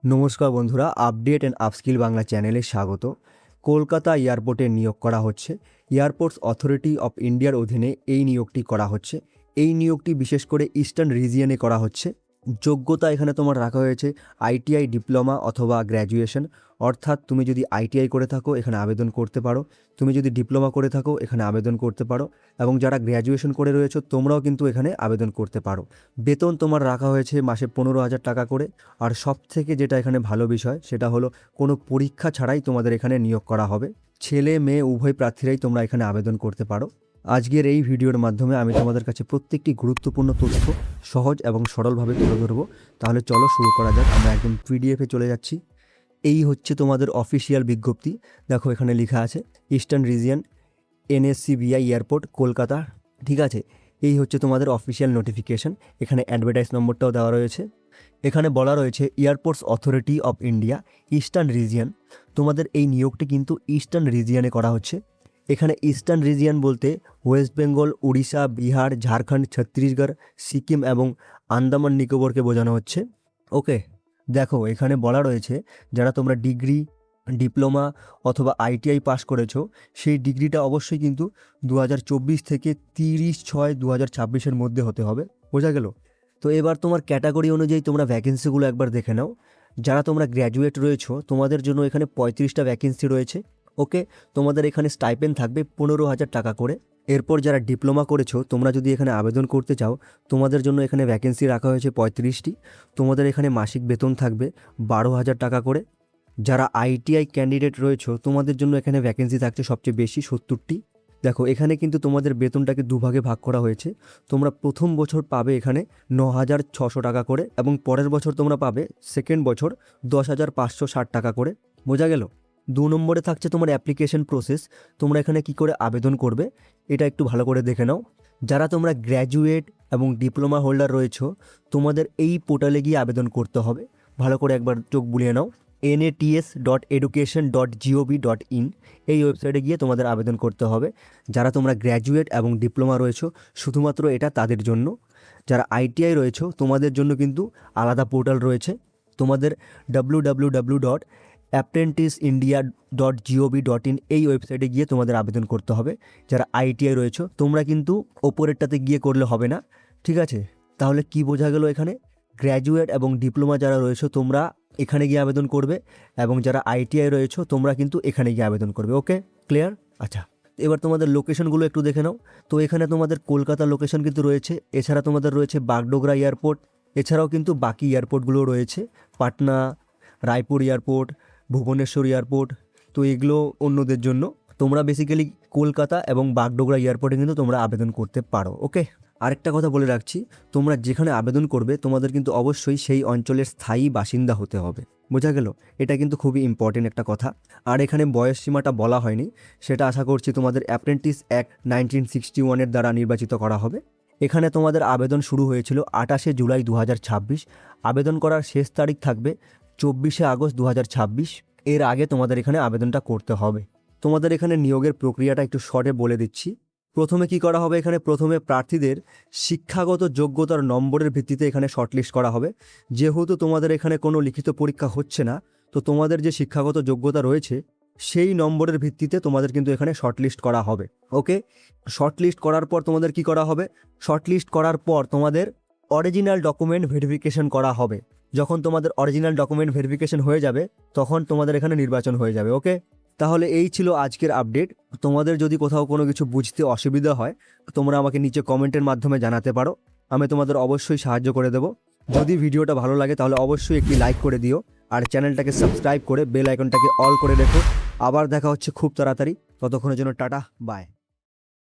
নমস্কার বন্ধুরা, update and upskill Bangla চ্যানেলে স্বাগত। কলকাতা এয়ারপোর্টে নিয়োগ করা হচ্ছে। এয়ারপোর্টস অথরিটি অফ ইন্ডিয়ার অধীনে এই নিয়োগটি করা হচ্ছে। এই নিয়োগটি বিশেষ করে ইস্টার্ন রিজিয়নে করা হচ্ছে। যোগ্যতা এখানে তোমার রাখা হয়েছে আইটিআই ডিপ্লোমা অথবা গ্র্যাজুয়েশন, অর্থাৎ তুমি যদি আইটিআই করে থাকো এখানে আবেদন করতে পারো, তুমি যদি ডিপ্লোমা করে থাকো এখানে আবেদন করতে পারো, এবং যারা গ্র্যাজুয়েশন করে রয়েছো তোমরাও কিন্তু এখানে আবেদন করতে পারো। বেতন তোমার রাখা হয়েছে মাসে 15,000 টাকা করে। আর সব থেকে যেটা এখানে ভালো বিষয় সেটা হলো কোনো পরীক্ষা ছাড়াই তোমাদের এখানে নিয়োগ করা হবে। ছেলে মেয়ে উভয় প্রার্থীরাই তোমরা এখানে আবেদন করতে পারো। আজকের এই ভিডিওর মাধ্যমে আমি তোমাদের কাছে প্রত্যেকটি গুরুত্বপূর্ণ তথ্য সহজ এবং সরলভাবে তুলে ধরবো। তাহলে চলো শুরু করা যাক। আমরা একদম পিডিএফে চলে যাচ্ছি। এই হচ্ছে তোমাদের অফিসিয়াল বিজ্ঞপ্তি। দেখো এখানে লেখা আছে ইস্টার্ন রিজিয়ন এনএসসিবিআই এয়ারপোর্ট কলকাতা, ঠিক আছে। এই হচ্ছে তোমাদের অফিসিয়াল নোটিফিকেশন। এখানে অ্যাডভার্টাইজ নম্বরটাও দেওয়া রয়েছে। এখানে বলা রয়েছে airports authority of India eastern region. তোমাদের এই নিয়োগটি কিন্তু ইস্টার্ন রিজিয়নে করা হচ্ছে। এখানে ইস্টার্ন রিজিয়ন বলতে ওয়েস্ট বেঙ্গল, উড়িষ্যা, বিহার, ঝাড়খণ্ড, ছত্তিশগড়, সিকিম এবং আন্দামান নিকোবরকে বোঝানো হচ্ছে। ওকে, দেখো এখানে বলা রয়েছে যারা তোমরা ডিগ্রি, ডিপ্লোমা অথবা আইটিআই পাস করেছো সেই ডিগ্রিটা অবশ্যই কিন্তু 2024 থেকে 30/6/2026 মধ্যে হতে হবে। বোঝা গেল? তো এবার তোমার ক্যাটাগরি অনুযায়ী তোমরা ভ্যাকেন্সিগুলো একবার দেখে নাও। যারা তোমরা গ্র্যাজুয়েট রয়েছো তোমাদের জন্য এখানে 35টা ভ্যাকেন্সি রয়েছে। ওকে, তোমাদের এখানে স্টাইপেন্ড থাকবে 15,000 টাকা করে। এরপর যারা ডিপ্লোমা করেছো তোমরা যদি এখানে আবেদন করতে চাও তোমাদের জন্য এখানে ভ্যাকেন্সি রাখা হয়েছে 35টি। তোমাদের এখানে মাসিক বেতন থাকবে 12,000 টাকা করে। যারা আইটিআই ক্যান্ডিডেট রয়েছো তোমাদের জন্য এখানে ভ্যাকেন্সি থাকছে সবচেয়ে বেশি 70টি। দেখো এখানে কিন্তু তোমাদের বেতনটাকে দুভাগে ভাগ করা হয়েছে। তোমরা প্রথম বছর পাবে এখানে 9,600 টাকা করে, এবং পরের বছর তোমরা পাবে সেকেন্ড বছর 10,560 টাকা করে। বোঝা গেল? 2 নম্বরে থাকছে তোমার অ্যাপ্লিকেশন প্রসেস। তোমরা এখানে কি করে আবেদন করবে এটা একটু ভালো করে দেখে নাও। যারা তোমরা গ্র্যাজুয়েট এবং ডিপ্লোমা হোল্ডার রয়েছো তোমাদের এই পোর্টালে গিয়ে আবেদন করতে হবে। ভালো করে একবার চোখ বুলিয়ে নাও। nats.education.gov.in এই ওয়েবসাইটে গিয়ে তোমাদের আবেদন করতে হবে। যারা তোমরা গ্র্যাজুয়েট এবং ডিপ্লোমা রয়েছো শুধুমাত্র এটা তাদের জন্য। যারা আইটিআই রয়েছো তোমাদের জন্য কিন্তু আলাদা পোর্টাল রয়েছে। তোমাদের www.apprenticeindia.gov.in এই ওয়েবসাইটে গিয়ে তোমাদের আবেদন করতে হবে। যারা আইটিআই রয়েছো তোমরা কিন্তু ওপরেরটাতে গিয়ে করলে হবে না, ঠিক আছে? তাহলে কি বোঝা গেল? এখানে গ্র্যাজুয়েট এবং ডিপ্লোমা যারা রয়েছো তোমরা এখানে গিয়ে আবেদন করবে, এবং যারা আইটিআই রয়েছো তোমরা কিন্তু এখানে গিয়ে আবেদন করবে। ওকে, ক্লিয়ার? আচ্ছা, এবার তোমাদের লোকেশনগুলো একটু দেখে নাও। তো এখানে তোমাদের কলকাতা লোকেশন কিন্তু রয়েছে, এছাড়া তোমাদের রয়েছে বাগডোগরা এয়ারপোর্ট, এছাড়াও কিন্তু বাকি এয়ারপোর্টগুলো রয়েছে, পাটনা, রায়পুর এয়ারপোর্ট, ভুবনেশ্বর এয়ারপোর্ট। তো এগুলো অন্যদের জন্য। তোমরা বেসিক্যালি কলকাতা এবং বাগডোগরা এয়ারপোর্টে কিন্তু তোমরা আবেদন করতে পারো। ওকে, আরেকটা কথা বলে রাখছি, তোমরা যেখানে আবেদন করবে তোমাদের কিন্তু অবশ্যই সেই অঞ্চলের স্থায়ী বাসিন্দা হতে হবে। বোঝা গেল? এটা কিন্তু খুবই ইম্পর্টেন্ট একটা কথা। আর এখানে বয়স সীমাটা বলা হয়নি, সেটা আশা করছি তোমাদের অ্যাপ্রেন্টিস অ্যাক্ট 1961 দ্বারা নির্বাচিত করা হবে। এখানে তোমাদের আবেদন শুরু হয়েছিল 28শে জুলাই 2026। আবেদন করার শেষ তারিখ থাকবে 24শে আগস্ট 2026। এর আগে তোমাদের এখানে আবেদনটা করতে হবে। তোমাদের এখানে নিয়োগের প্রক্রিয়াটা একটু শর্টে বলে দিচ্ছি। প্রথমে কি করা হবে, এখানে প্রথমে প্রার্থীদের শিক্ষাগত যোগ্যতার নম্বরের ভিত্তিতে এখানে শর্টলিস্ট করা হবে। যেহেতু তোমাদের এখানে কোনো লিখিত পরীক্ষা হচ্ছে না, তো তোমাদের যে শিক্ষাগত যোগ্যতা রয়েছে সেই নম্বরের ভিত্তিতে তোমাদের কিন্তু এখানে শর্টলিস্ট করা হবে। ওকে, শর্টলিস্ট করার পর তোমাদের কি করা হবে? শর্টলিস্ট করার পর তোমাদের অরিজিনাল ডকুমেন্ট ভেরিফিকেশন করা হবে। যখন তোমাদের অরিজিনাল ডকুমেন্ট ভেরিফিকেশন হয়ে যাবে তখন তোমাদের এখানে নির্বাচন হয়ে যাবে। ওকে, তাহলে এই ছিল আজকের আপডেট। তোমাদের যদি কোথাও কোনো কিছু বুঝতে অসুবিধা হয় তোমরা আমাকে নিচে কমেন্টের মাধ্যমে জানাতে পারো, আমি তোমাদের অবশ্যই সাহায্য করে দেবো। যদি ভিডিওটা ভালো লাগে তাহলে অবশ্যই একটি লাইক করে দিও, আর চ্যানেলটাকে সাবস্ক্রাইব করে বেল আইকনটাকে অল করে রেখো। আবার দেখা হচ্ছে খুব তাড়াতাড়ি, ততক্ষণের জন্য টাটা, বাই।